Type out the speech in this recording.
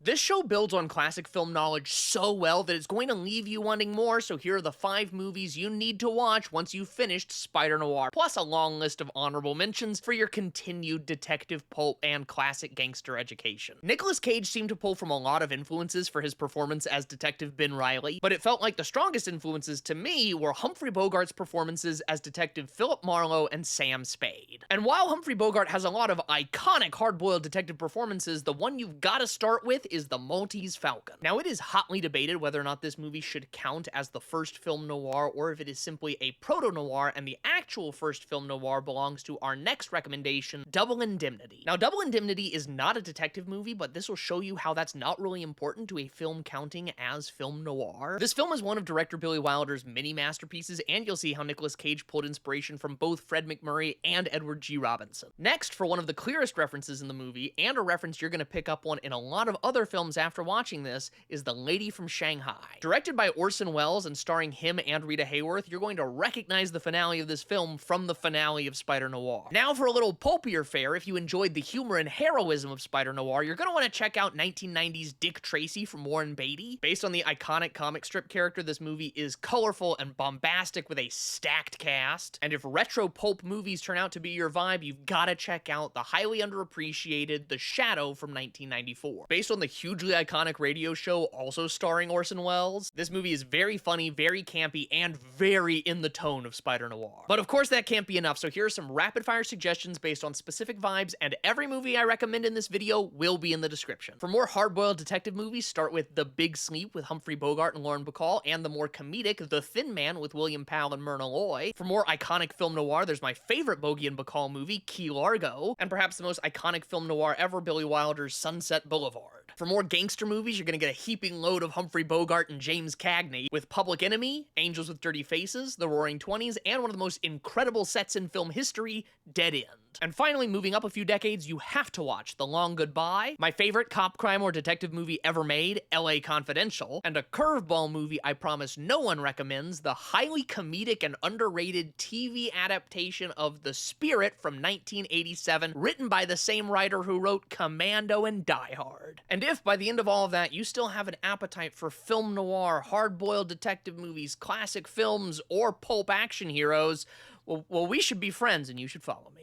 This show builds on classic film knowledge so well that it's going to leave you wanting more, so here are the 5 movies you need to watch once you've finished Spider-Noir, plus a long list of honorable mentions for your continued detective pulp and classic gangster education. Nicolas Cage seemed to pull from a lot of influences for his performance as Detective Ben Reilly, but it felt like the strongest influences to me were Humphrey Bogart's performances as Detective Philip Marlowe and Sam Spade. And while Humphrey Bogart has a lot of iconic hard-boiled detective performances, the one you've got to start with is The Maltese Falcon. Now, it is hotly debated whether or not this movie should count as the first film noir or if it is simply a proto-noir, and the actual first film noir belongs to our next recommendation, Double Indemnity. Now, Double Indemnity is not a detective movie, but this will show you how that's not really important to a film counting as film noir. This film is one of director Billy Wilder's many masterpieces, and you'll see how Nicolas Cage pulled inspiration from both Fred McMurray and Edward G. Robinson. Next, for one of the clearest references in the movie, and a reference you're going to pick up on in a lot of other films after watching this, is The Lady from Shanghai. Directed by Orson Welles and starring him and Rita Hayworth, you're going to recognize the finale of this film from the finale of Spider-Noir. Now for a little pulpier fare, if you enjoyed the humor and heroism of Spider-Noir, you're going to want to check out 1990's Dick Tracy from Warren Beatty. Based on the iconic comic strip character, this movie is colorful and bombastic with a stacked cast, and if retro pulp movies turn out to be your vibe, you've got to check out the highly underappreciated The Shadow from 1994. Based on the hugely iconic radio show also starring Orson Welles, this movie is very funny, very campy, and very in the tone of Spider-Noir. But of course that can't be enough, so here are some rapid-fire suggestions based on specific vibes, and every movie I recommend in this video will be in the description. For more hard-boiled detective movies, start with The Big Sleep with Humphrey Bogart and Lauren Bacall, and the more comedic The Thin Man with William Powell and Myrna Loy. For more iconic film noir, there's my favorite Bogey and Bacall movie, Key Largo, and perhaps the most iconic film noir ever, Billy Wilder's Sunset Boulevard. For more gangster movies, you're gonna get a heaping load of Humphrey Bogart and James Cagney with Public Enemy, Angels with Dirty Faces, The Roaring Twenties, and one of the most incredible sets in film history, Dead End. And finally, moving up a few decades, you have to watch The Long Goodbye, my favorite cop, crime, or detective movie ever made, LA Confidential, and a curveball movie I promise no one recommends, the highly comedic and underrated TV adaptation of The Spirit from 1987, written by the same writer who wrote Commando and Die Hard. And if by the end of all of that you still have an appetite for film noir, hard-boiled detective movies, classic films, or pulp action heroes, well, we should be friends and you should follow me.